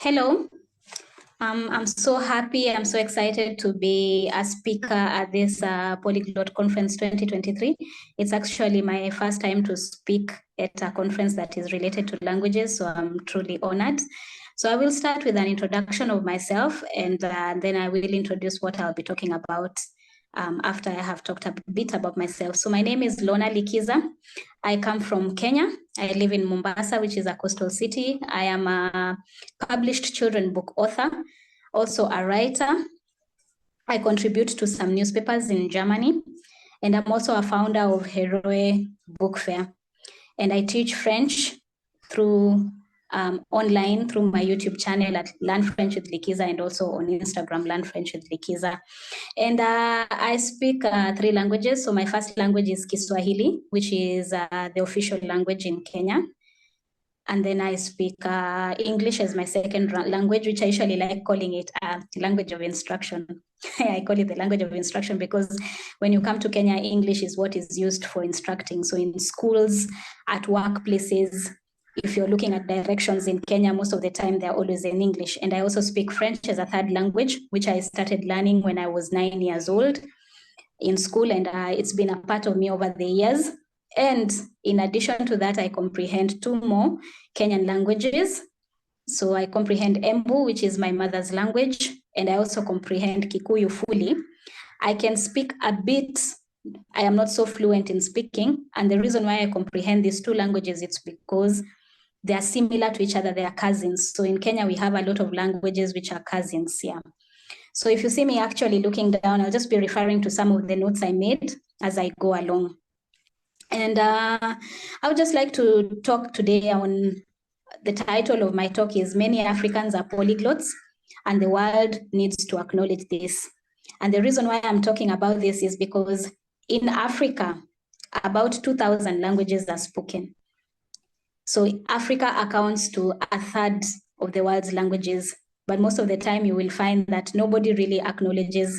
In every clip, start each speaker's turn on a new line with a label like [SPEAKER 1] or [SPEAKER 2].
[SPEAKER 1] Hello, I'm so happy. I'm so excited to be a speaker at this Polyglot Conference 2023. It's actually my first time to speak at a conference that is related to languages, so I'm truly honored. So I will start with an introduction of myself, and then I will introduce what I'll be talking about after I have talked a bit about myself. So my name is Lorna Likiza. I come from Kenya. I live in Mombasa, which is a coastal city. I am a published children book author, also a writer. I contribute to some newspapers in Germany, and I'm also a founder of Heroe Book Fair. And I teach French through online through my YouTube channel at Learn French with Likiza, and also on Instagram, Learn French with Likiza. And I speak 3 languages. So my first language is Kiswahili, which is the official language in Kenya. And then I speak English as my second language, which I usually like calling it a language of instruction. I call it the language of instruction because when you come to Kenya, English is what is used for instructing. So in schools, at workplaces, if you're looking at directions in Kenya, most of the time they're always in English. And I also speak French as a third language, which I started learning when I was 9 years old in school. And it's been a part of me over the years. And in addition to that, I comprehend 2 more Kenyan languages. So I comprehend Embu, which is my mother's language, and I also comprehend Kikuyu fully. I can speak a bit. I am not so fluent in speaking. And the reason why I comprehend these 2 languages, it's because they are similar to each other. They are cousins. So in Kenya, we have a lot of languages which are cousins here. So if you see me actually looking down, I'll just be referring to some of the notes I made as I go along. And I would just like to talk today on the title of my talk is Many Africans Are Polyglots, and the world needs to acknowledge this. And the reason why I'm talking about this is because in Africa, about 2,000 languages are spoken. So Africa accounts to a third of the world's languages, but most of the time you will find that nobody really acknowledges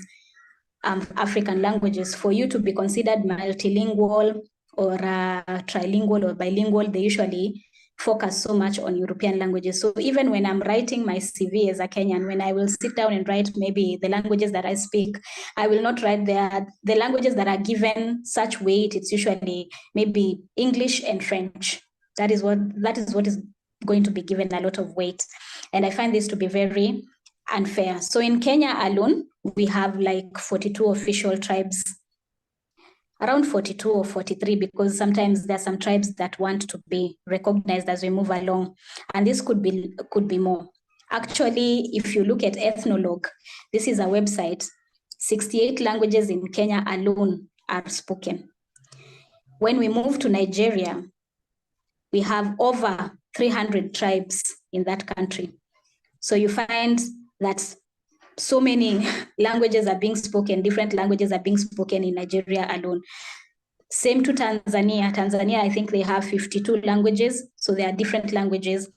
[SPEAKER 1] African languages. For you to be considered multilingual or trilingual or bilingual, they usually focus so much on European languages. So even when I'm writing my CV as a Kenyan, when I will sit down and write maybe the languages that I speak, I will not write the languages that are given such weight. It's usually maybe English and French. That is what is going to be given a lot of weight. And I find this to be very unfair. So in Kenya alone, we have like 42 official tribes, around 42 or 43, because sometimes there are some tribes that want to be recognized as we move along. And this could be more. Actually, if you look at Ethnologue, this is a website, 68 languages in Kenya alone are spoken. When we move to Nigeria, we have over 300 tribes in that country. So you find that so many languages are being spoken, different languages are being spoken in Nigeria alone. Same to Tanzania. Tanzania, I think they have 52 languages, so there are different languages.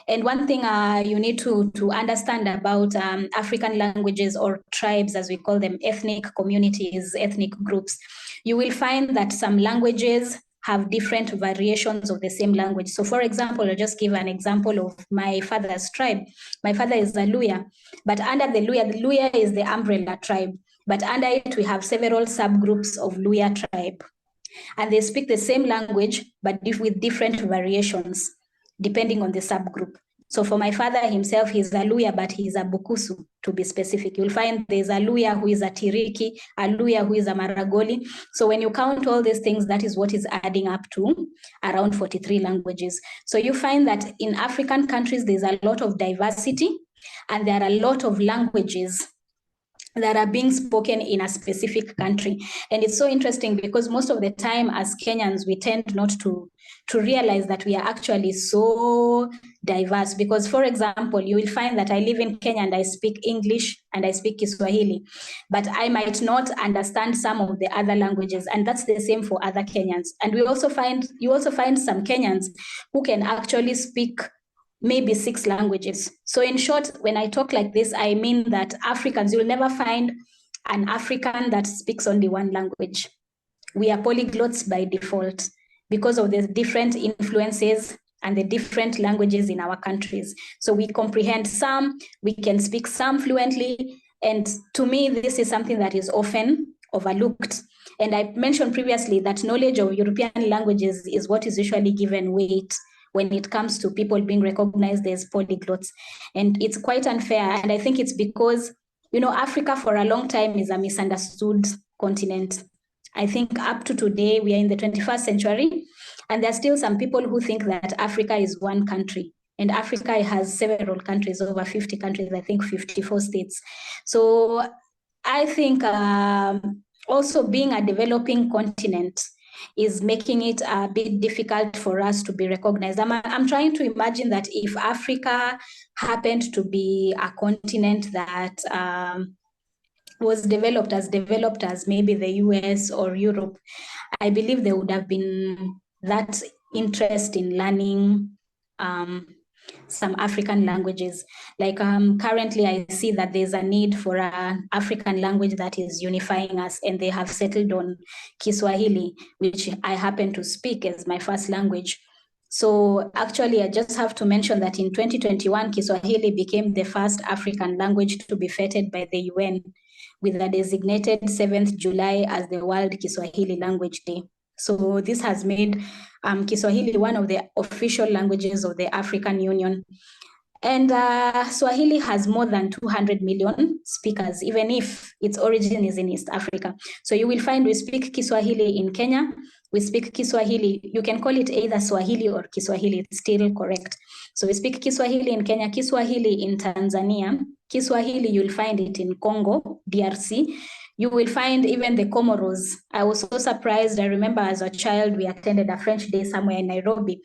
[SPEAKER 1] And one thing you need to understand about African languages, or tribes as we call them, ethnic communities, ethnic groups, you will find that some languages have different variations of the same language. So for example, I'll just give an example of my father's tribe. My father is a Luya, but under the Luya is the umbrella tribe, but under it we have several subgroups of Luya tribe. And they speak the same language, but with different variations, depending on the subgroup. So for my father himself, he's a Luya, but he's a Bukusu, to be specific. You'll find there's a Luya who is a Tiriki, a Luya who is a Maragoli. So when you count all these things, that is what is adding up to around 43 languages. So you find that in African countries, there's a lot of diversity, and there are a lot of languages that are being spoken in a specific country. And it's so interesting because most of the time as Kenyans, we tend not to realize that we are actually so diverse. Because for example, you will find that I live in Kenya and I speak English and I speak Kiswahili, but I might not understand some of the other languages. And that's the same for other Kenyans. And you also find some Kenyans who can actually speak maybe 6 languages. So in short, when I talk like this, I mean that Africans, you'll never find an African that speaks only 1 language. We are polyglots by default because of the different influences and the different languages in our countries. So we comprehend some, we can speak some fluently, and to me, this is something that is often overlooked. And I mentioned previously that knowledge of European languages is what is usually given weight when it comes to people being recognized as polyglots. And it's quite unfair. And I think it's because, Africa for a long time is a misunderstood continent. I think up to today, we are in the 21st century, and there are still some people who think that Africa is one country. And Africa has several countries, over 50 countries, I think 54 states. So I think also being a developing continent is making it a bit difficult for us to be recognized. I'm trying to imagine that if Africa happened to be a continent that was developed as maybe the US or Europe, I believe there would have been that interest in learning some African languages. Like currently I see that there's a need for an African language that is unifying us, and they have settled on Kiswahili, which I happen to speak as my first language. So actually, I just have to mention that in 2021, Kiswahili became the first African language to be feted by the UN, with the designated 7th July as the World Kiswahili Language Day. So this has made Kiswahili one of the official languages of the African Union. And Swahili has more than 200 million speakers, even if its origin is in East Africa. So you will find we speak Kiswahili in Kenya, we speak Kiswahili, you can call it either Swahili or Kiswahili, it's still correct. So we speak Kiswahili in Kenya, Kiswahili in Tanzania, Kiswahili you'll find it in Congo, DRC. You will find even the Comoros. I was so surprised. I remember as a child, we attended a French day somewhere in Nairobi,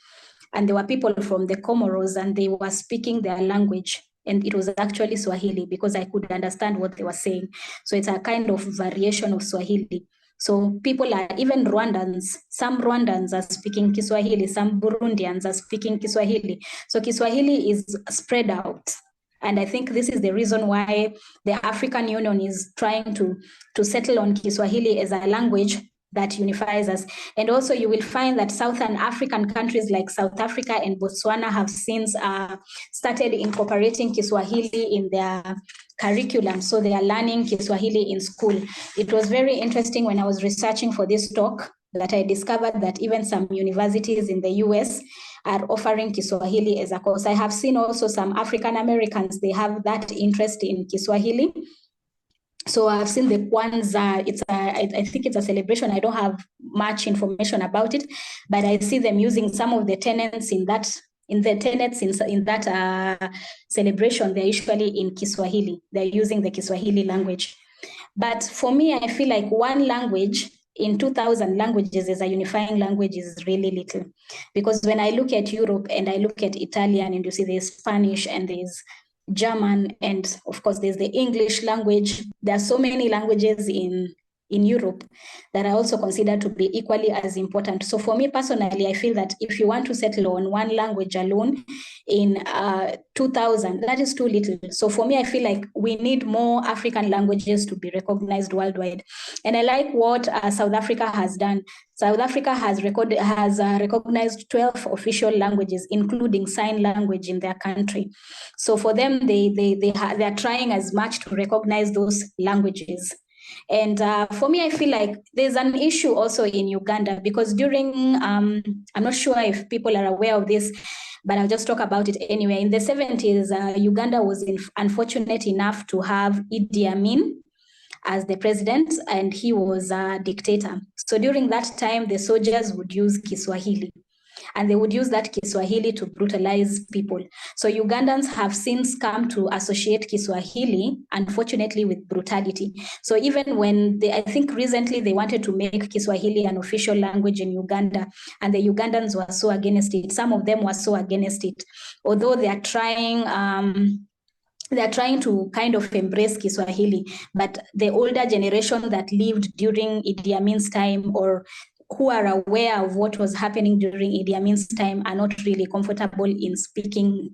[SPEAKER 1] and there were people from the Comoros, and they were speaking their language. And it was actually Swahili, because I could understand what they were saying. So it's a kind of variation of Swahili. So people are, even Rwandans, some Rwandans are speaking Kiswahili, some Burundians are speaking Kiswahili. So Kiswahili is spread out. And I think this is the reason why the African Union is trying to settle on Kiswahili as a language that unifies us. And also you will find that Southern African countries like South Africa and Botswana have since started incorporating Kiswahili in their curriculum. So they are learning Kiswahili in school. It was very interesting when I was researching for this talk that I discovered that even some universities in the US are offering Kiswahili as a course. I have seen also some African Americans, they have that interest in Kiswahili. So I've seen the Kwanzaa, I think it's a celebration. I don't have much information about it, but I see them using some of the tenets in that celebration. They're usually in Kiswahili. They're using the Kiswahili language. But for me, I feel like one language in 2,000 languages as a unifying language is really little. Because when I look at Europe and I look at Italian, and you see there's Spanish and there's German, and of course there's the English language. There are so many languages in Europe that are also considered to be equally as important. So for me personally, I feel that if you want to settle on one language alone in 2,000, that is too little. So for me, I feel like we need more African languages to be recognized worldwide. And I like what South Africa has done. South Africa has recognized 12 official languages, including sign language in their country. So for them, they are trying as much to recognize those languages. And for me, I feel like there's an issue also in Uganda, because during, I'm not sure if people are aware of this, but I'll just talk about it anyway. In the 70s, Uganda was unfortunate enough to have Idi Amin as the president, and he was a dictator. So during that time, the soldiers would use Kiswahili, and they would use that Kiswahili to brutalize people. So Ugandans have since come to associate Kiswahili, unfortunately, with brutality. So even when I think recently they wanted to make Kiswahili an official language in Uganda, and the Ugandans were so against it. Some of them were so against it, although they are trying to kind of embrace Kiswahili, but the older generation that lived during Idi Amin's time, or who are aware of what was happening during Idi Amin's time, are not really comfortable in speaking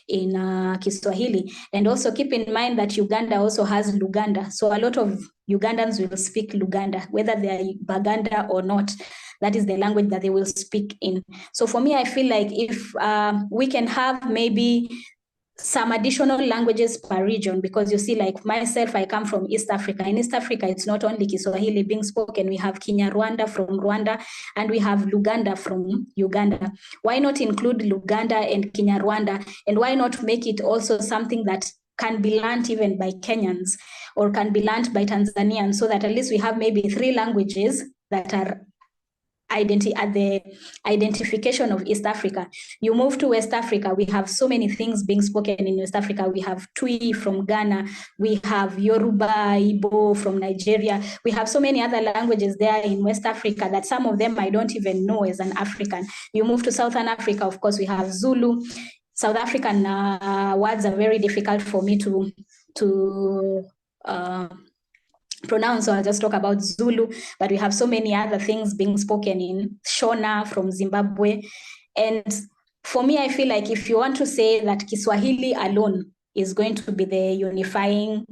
[SPEAKER 1] in Kiswahili. And also keep in mind that Uganda also has Luganda. So a lot of Ugandans will speak Luganda, whether they are Baganda or not. that is the language that they will speak in. So for me, I feel like if we can have maybe some additional languages per region, because you see, like myself, I come from East Africa. In East Africa, it's not only Kiswahili being spoken. We have Kinyarwanda from Rwanda, and we have Luganda from Uganda. Why not include Luganda and Kinyarwanda? And why not make it also something that can be learned even by Kenyans or can be learned by Tanzanians, so that at least we have maybe 3 languages that are at the identification of East Africa. You move to West Africa, we have so many things being spoken in West Africa. We have Twi from Ghana, we have Yoruba, Igbo from Nigeria. We have so many other languages there in West Africa that some of them I don't even know as an African. You move to Southern Africa, of course, we have Zulu. South African words are very difficult for me to pronounce, so I'll just talk about Zulu, but we have so many other things being spoken in Shona from Zimbabwe. And for me, I feel like if you want to say that Kiswahili alone is going to be the unifying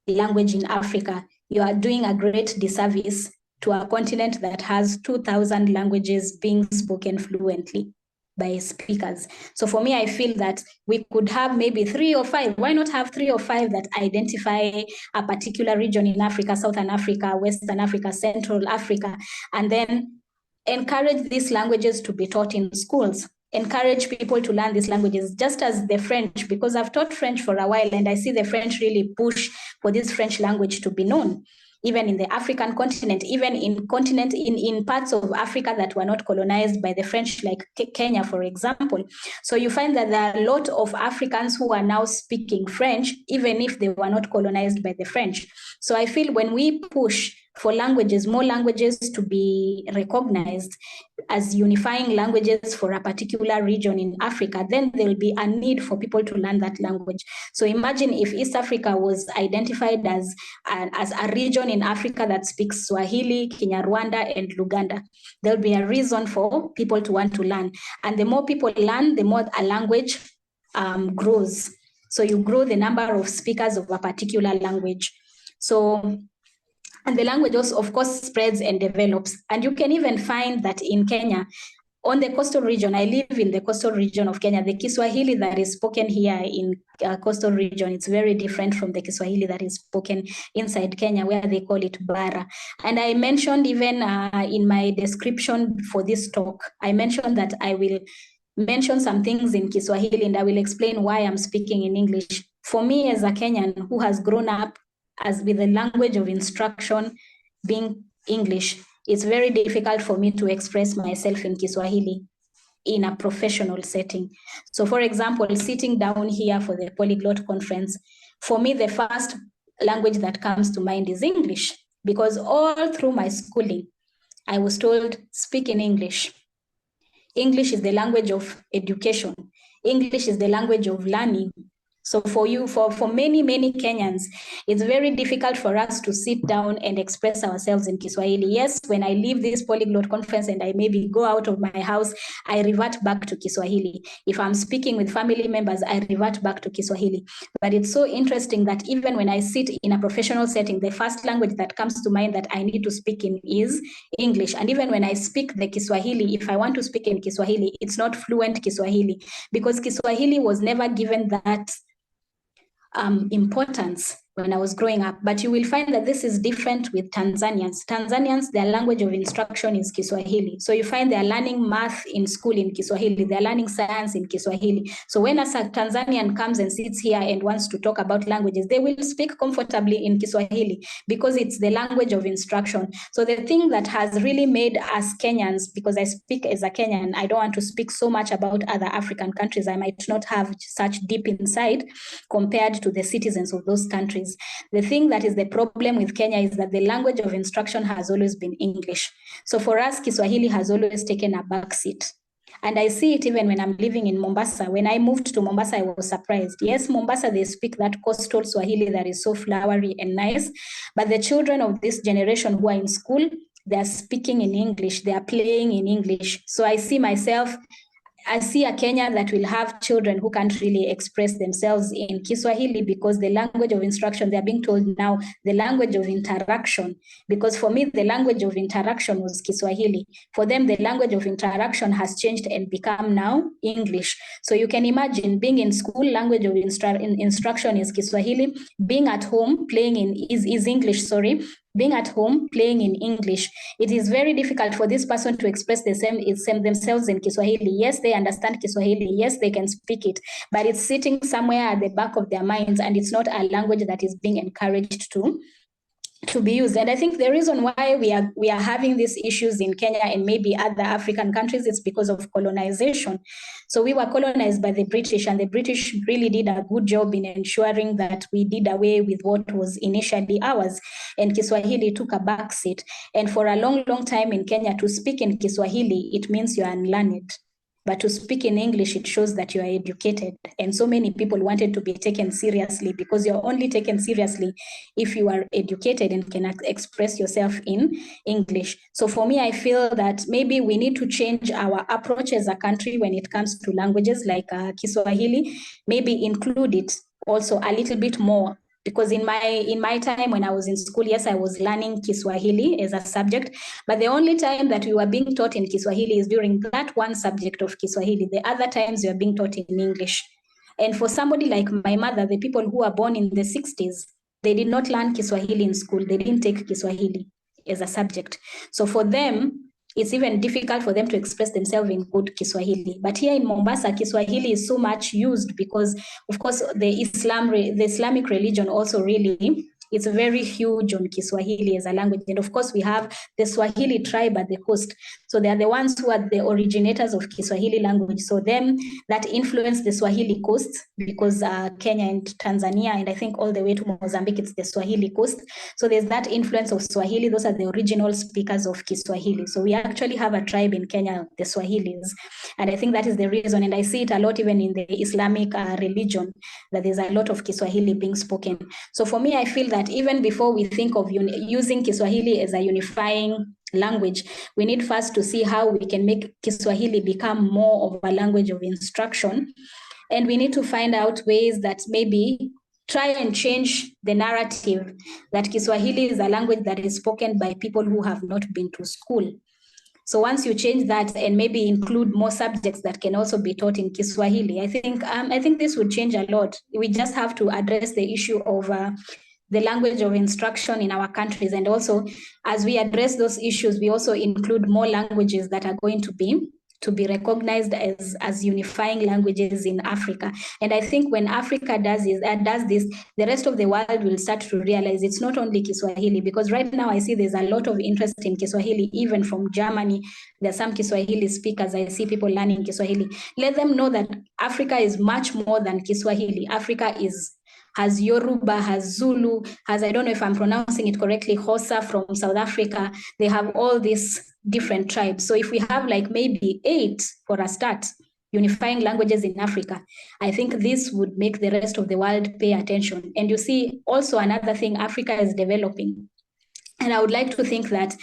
[SPEAKER 1] language in Africa, you are doing a great disservice to a continent that has 2,000 languages being spoken fluently by speakers. So for me, I feel that we could have maybe 3 or 5. Why not have 3 or 5 that identify a particular region in Africa, Southern Africa, Western Africa, Central Africa, and then encourage these languages to be taught in schools. Encourage people to learn these languages, just as the French, because I've taught French for a while and I see the French really push for this French language to be known, even in the African continent, even in parts of Africa that were not colonized by the French, like Kenya, for example. So you find that there are a lot of Africans who are now speaking French, even if they were not colonized by the French. So I feel when we push for languages, more languages to be recognized as unifying languages for a particular region in Africa, then there will be a need for people to learn that language. So imagine if East Africa was identified as a region in Africa that speaks Swahili, Kinyarwanda, and Luganda. There'll be a reason for people to want to learn. And the more people learn, the more a language grows. So you grow the number of speakers of a particular language. So, and the language also, of course, spreads and develops. And you can even find that in Kenya, on the coastal region, I live in the coastal region of Kenya, the Kiswahili that is spoken here in coastal region, it's very different from the Kiswahili that is spoken inside Kenya, where they call it Bara. And I mentioned even in my description for this talk, I mentioned that I will mention some things in Kiswahili and I will explain why I'm speaking in English. For me as a Kenyan who has grown up as with the language of instruction being English, it's very difficult for me to express myself in Kiswahili in a professional setting. So for example, sitting down here for the Polyglot conference, for me, the first language that comes to mind is English, because all through my schooling, I was told, speak in English. English is the language of education. English is the language of learning. So for many, many Kenyans, it's very difficult for us to sit down and express ourselves in Kiswahili. Yes, when I leave this Polyglot conference and I maybe go out of my house, I revert back to Kiswahili. If I'm speaking with family members, I revert back to Kiswahili. But it's so interesting that even when I sit in a professional setting, the first language that comes to mind that I need to speak in is English. And even when I speak the Kiswahili, if I want to speak in Kiswahili, it's not fluent Kiswahili, because Kiswahili was never given that importance when I was growing up. But you will find that this is different with Tanzanians. Tanzanians, their language of instruction is Kiswahili. So you find they're learning math in school in Kiswahili. They're learning science in Kiswahili. So when a Tanzanian comes and sits here and wants to talk about languages, they will speak comfortably in Kiswahili because it's the language of instruction. So the thing that has really made us Kenyans, because I speak as a Kenyan, I don't want to speak so much about other African countries. I might not have such deep insight compared to the citizens of those countries. The thing that is the problem with Kenya is that the language of instruction has always been English. So for us, Kiswahili has always taken a backseat. And I see it even when I'm living in Mombasa. When I moved to Mombasa, I was surprised. Yes, Mombasa, they speak that coastal Swahili that is so flowery and nice. But the children of this generation who are in school, they are speaking in English. They are playing in English. So I see myself I see a Kenya that will have children who can't really express themselves in Kiswahili because the language of instruction, they're being told now the language of interaction. Because for me, the language of interaction was Kiswahili. For them, the language of interaction has changed and become now English. So you can imagine being in school, language of instruction is Kiswahili, being at home, playing is English, sorry. Being at home, playing in English, it is very difficult for this person to express themselves in Kiswahili. Yes, they understand Kiswahili. Yes, they can speak it, but it's sitting somewhere at the back of their minds, and it's not a language that is being encouraged to be used. And I think the reason why we are having these issues in Kenya and maybe other African countries is because of colonization. So we were colonized by the British, and the British really did a good job in ensuring that we did away with what was initially ours, and Kiswahili took a backseat. And for a long, long time in Kenya, to speak in Kiswahili, it means you're unlearned. But to speak in English, it shows that you are educated. And so many people wanted to be taken seriously, because you're only taken seriously if you are educated and can express yourself in English. So for me, I feel that maybe we need to change our approach as a country when it comes to languages like Kiswahili, maybe include it also a little bit more. Because in my time when I was in school, yes, I was learning Kiswahili as a subject, but the only time that we were being taught in Kiswahili is during that one subject of Kiswahili. The other times we were being taught in English. And for somebody like my mother, the people who were born in the 60s, they did not learn Kiswahili in school. They didn't take Kiswahili as a subject. So for them, it's even difficult for them to express themselves in good Kiswahili. But here in Mombasa, Kiswahili is so much used because, of course, the Islamic religion also really, it's very huge on Kiswahili as a language. And of course, we have the Swahili tribe at the coast. So they are the ones who are the originators of Kiswahili language. So them, that influenced the Swahili coast, because Kenya and Tanzania, and I think all the way to Mozambique, it's the Swahili coast. So there's that influence of Swahili. Those are the original speakers of Kiswahili. So we actually have a tribe in Kenya, the Swahilis. And I think that is the reason. And I see it a lot even in the Islamic religion, that there's a lot of Kiswahili being spoken. So for me, I feel that even before we think of using Kiswahili as a unifying language, we need first to see how we can make Kiswahili become more of a language of instruction. And we need to find out ways that maybe try and change the narrative that Kiswahili is a language that is spoken by people who have not been to school. So once you change that and maybe include more subjects that can also be taught in Kiswahili, I think this would change a lot. We just have to address the issue of the language of instruction in our countries. And also, as we address those issues, we also include more languages that are going to be recognized as unifying languages in Africa. And I think when Africa does this, the rest of the world will start to realize it's not only Kiswahili, because right now I see there's a lot of interest in Kiswahili, even from Germany. There's some Kiswahili speakers. I see people learning Kiswahili. Let them know that Africa is much more than Kiswahili. Africa has Yoruba, has Zulu, has, I don't know if I'm pronouncing it correctly, Xhosa from South Africa. They have all these different tribes. So if we have like maybe 8 for a start, unifying languages in Africa, I think this would make the rest of the world pay attention. And you see also another thing, Africa is developing. And I would like to think that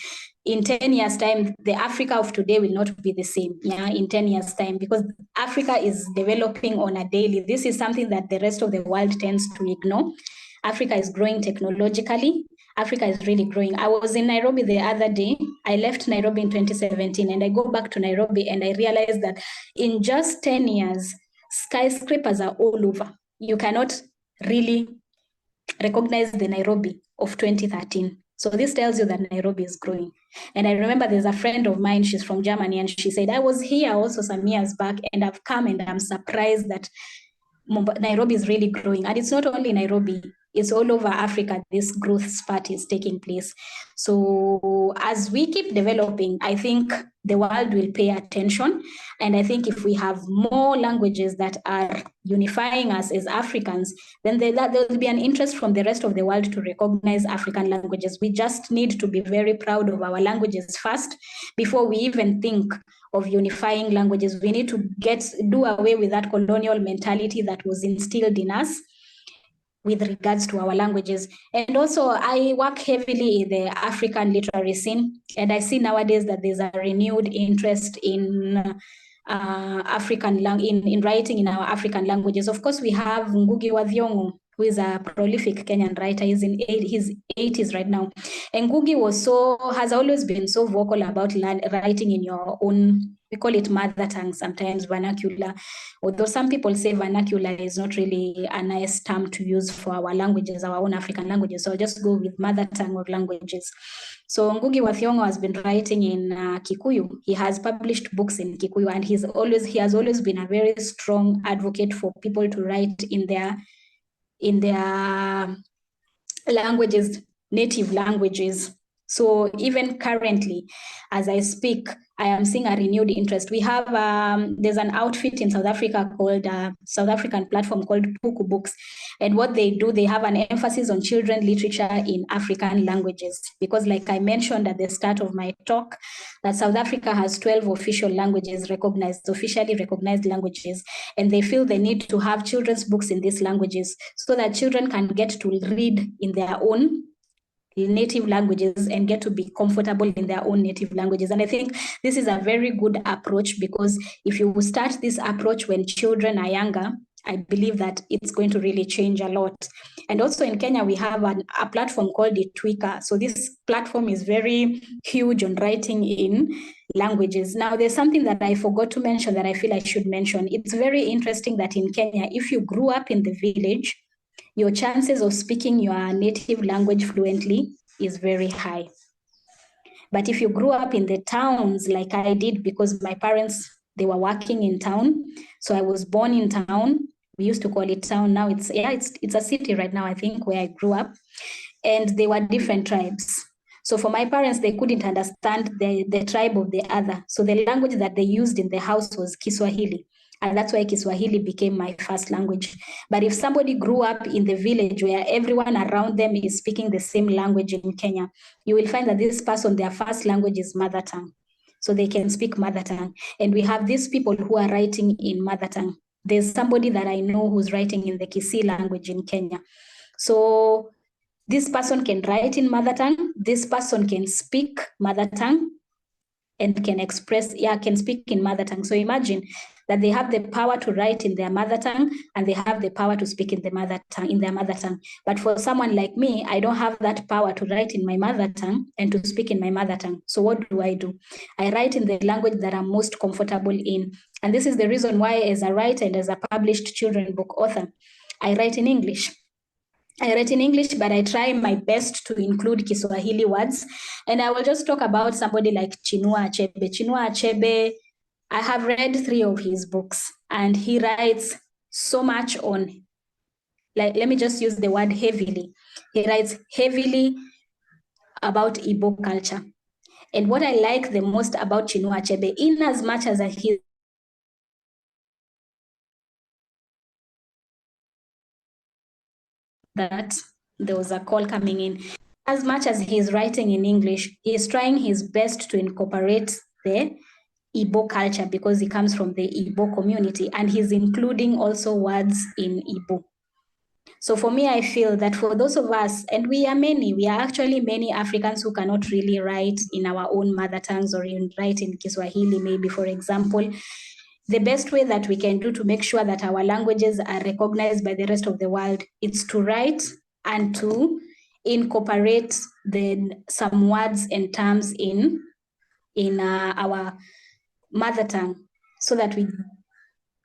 [SPEAKER 1] in 10 years' time, the Africa of today will not be the same, in 10 years' time, because Africa is developing on a daily. This is something that the rest of the world tends to ignore. Africa is growing technologically. Africa is really growing. I was in Nairobi the other day. I left Nairobi in 2017, and I go back to Nairobi, and I realized that in just 10 years, skyscrapers are all over. You cannot really recognize the Nairobi of 2013. So this tells you that Nairobi is growing. And I remember there's a friend of mine, she's from Germany, and she said, I was here also some years back, and I've come and I'm surprised that Nairobi is really growing. And it's not only Nairobi, it's all over Africa, this growth spurt is taking place. So as we keep developing, I think the world will pay attention. And I think if we have more languages that are unifying us as Africans, then there will be an interest from the rest of the world to recognize African languages. We just need to be very proud of our languages first before we even think of unifying languages. We need to do away with that colonial mentality that was instilled in us with regards to our languages. And also I work heavily in the African literary scene, and I see nowadays that there's a renewed interest in in writing in our African languages. Of course, we have Ngugi wa Thiong'o, who is a prolific Kenyan writer. He's in his 80s right now. And Ngugi has always been so vocal about writing in your own, we call it mother tongue, sometimes vernacular. Although some people say vernacular is not really a nice term to use for our languages, our own African languages. So I'll just go with mother tongue or languages. So Ngugi wa Thiong'o has been writing in Kikuyu. He has published books in Kikuyu, and he has always been a very strong advocate for people to write in their languages, native languages. So even currently, as I speak, I am seeing a renewed interest. We have, there's an outfit in South Africa called, South African platform called Puku Books. And what they do, they have an emphasis on children literature in African languages. Because like I mentioned at the start of my talk, that South Africa has 12 official languages officially recognized languages. And they feel the need to have children's books in these languages so that children can get to read in their own native languages and get to be comfortable in their own native languages. And I think this is a very good approach, because if you start this approach when children are younger, I believe that it's going to really change a lot. And also in Kenya, we have a platform called Itwika. So this platform is very huge on writing in languages. Now, there's something that I forgot to mention that I feel I should mention. It's very interesting that in Kenya, if you grew up in the village, your chances of speaking your native language fluently is very high. But if you grew up in the towns like I did, because my parents, they were working in town. So I was born in town. We used to call it town. Now it's a city right now, I think, where I grew up. And they were different tribes. So for my parents, they couldn't understand the tribe of the other. So the language that they used in the house was Kiswahili. And that's why Kiswahili became my first language. But if somebody grew up in the village where everyone around them is speaking the same language in Kenya, you will find that this person, their first language is mother tongue. So they can speak mother tongue. And we have these people who are writing in mother tongue. There's somebody that I know who's writing in the Kisii language in Kenya. So this person can write in mother tongue. This person can speak mother tongue and can speak in mother tongue. So imagine that they have the power to write in their mother tongue and they have the power to speak in their mother tongue. But for someone like me, I don't have that power to write in my mother tongue and to speak in my mother tongue. So what do? I write in the language that I'm most comfortable in. And this is the reason why, as a writer and as a published children's book author, I write in English. But I try my best to include Kiswahili words. And I will just talk about somebody like Chinua Achebe. Chinua Achebe, I have read 3 of his books, and he writes so much on, like, let me just use the word heavily. He writes heavily about Igbo culture. And what I like the most about Chinua Achebe, in as much as he that there was a call coming in. As much as he's writing in English, he's trying his best to incorporate the Igbo culture because he comes from the Igbo community, and he's including also words in Igbo. So for me, I feel that for those of us, and we are actually many Africans who cannot really write in our own mother tongues or write in Kiswahili, maybe, for example, the best way that we can do to make sure that our languages are recognized by the rest of the world is to write and to incorporate some words and terms in our mother tongue so that we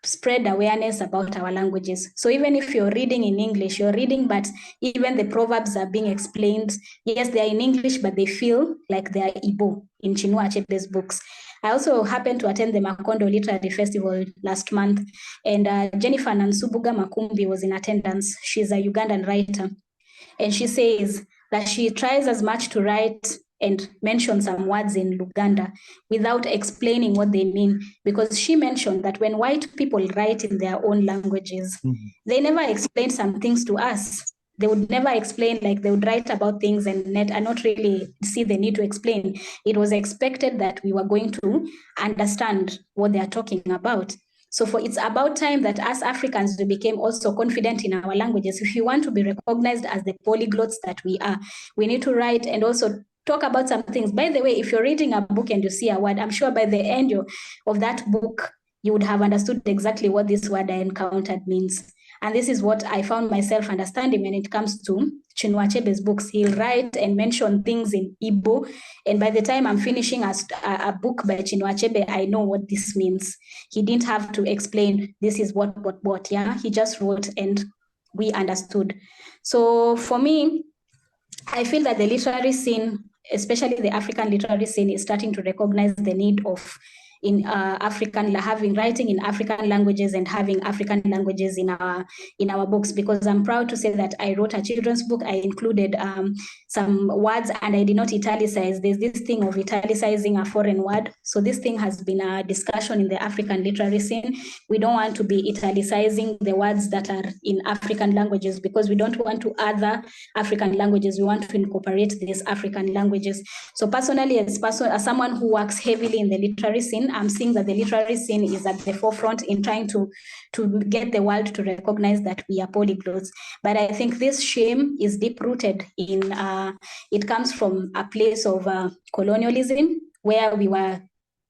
[SPEAKER 1] spread awareness about our languages. So even if you're reading in English, you're reading, but even the proverbs are being explained. Yes, they are in English, but they feel like they are Igbo in Chinua Achebe's books. I also happened to attend the Makondo Literary Festival last month, and Jennifer Nansubuga Makumbi was in attendance. She's a Ugandan writer, and she says that she tries as much to write and mention some words in Luganda without explaining what they mean, because she mentioned that when white people write in their own languages, they never explain some things to us. They would never explain, like they would write about things and not really see the need to explain. It was expected that we were going to understand what they are talking about. So it's about time that us Africans, we became also confident in our languages. If you want to be recognized as the polyglots that we are, we need to write and also talk about some things. By the way, if you're reading a book and you see a word, I'm sure by the end of that book, you would have understood exactly what this word I encountered means. And this is what I found myself understanding when it comes to Chinua Achebe's books. He'll write and mention things in Igbo. And by the time I'm finishing a book by Chinua Achebe, I know what this means. He didn't have to explain, this is what, yeah. He just wrote and we understood. So for me, I feel that the literary scene, especially the African literary scene, is starting to recognize the need of writing in African languages and having African languages in our books, because I'm proud to say that I wrote a children's book. I included some words and I did not italicize. There's this thing of italicizing a foreign word. So this thing has been a discussion in the African literary scene. We don't want to be italicizing the words that are in African languages because we don't want to other African languages. We want to incorporate these African languages. So personally, as someone who works heavily in the literary scene, I'm seeing that the literary scene is at the forefront in trying to get the world to recognize that we are polyglots. But I think this shame is deep-rooted in, it comes from a place of colonialism, where we were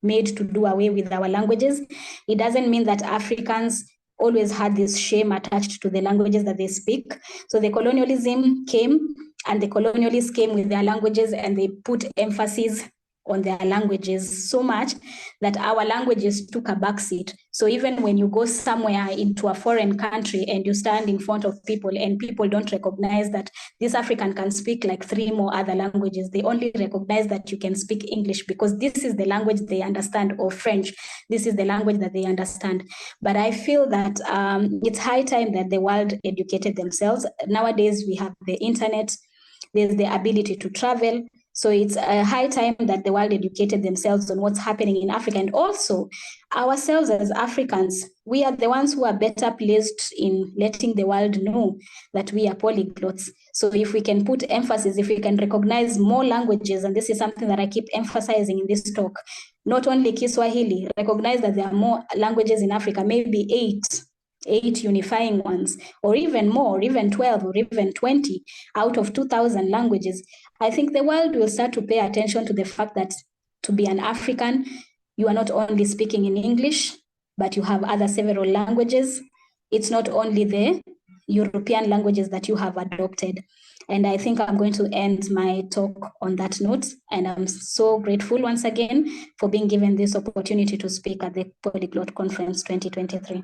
[SPEAKER 1] made to do away with our languages. It doesn't mean that Africans always had this shame attached to the languages that they speak. So the colonialism came, and the colonialists came with their languages, and they put emphasis on their languages so much that our languages took a backseat. So even when you go somewhere into a foreign country and you stand in front of people and people don't recognize that this African can speak like 3 more other languages, they only recognize that you can speak English because this is the language they understand, or French, this is the language that they understand. But I feel that it's high time that the world educated themselves. Nowadays, we have the internet, there's the ability to travel. So it's a high time that the world educated themselves on what's happening in Africa. And also ourselves as Africans, we are the ones who are better placed in letting the world know that we are polyglots. So if we can put emphasis, if we can recognize more languages, and this is something that I keep emphasizing in this talk, not only Kiswahili, recognize that there are more languages in Africa, maybe 8 unifying ones, or even more, or even 12, or even 20 out of 2,000 languages. I think the world will start to pay attention to the fact that to be an African, you are not only speaking in English, but you have other several languages. It's not only the European languages that you have adopted. And I think I'm going to end my talk on that note. And I'm so grateful once again for being given this opportunity to speak at the Polyglot Conference 2023.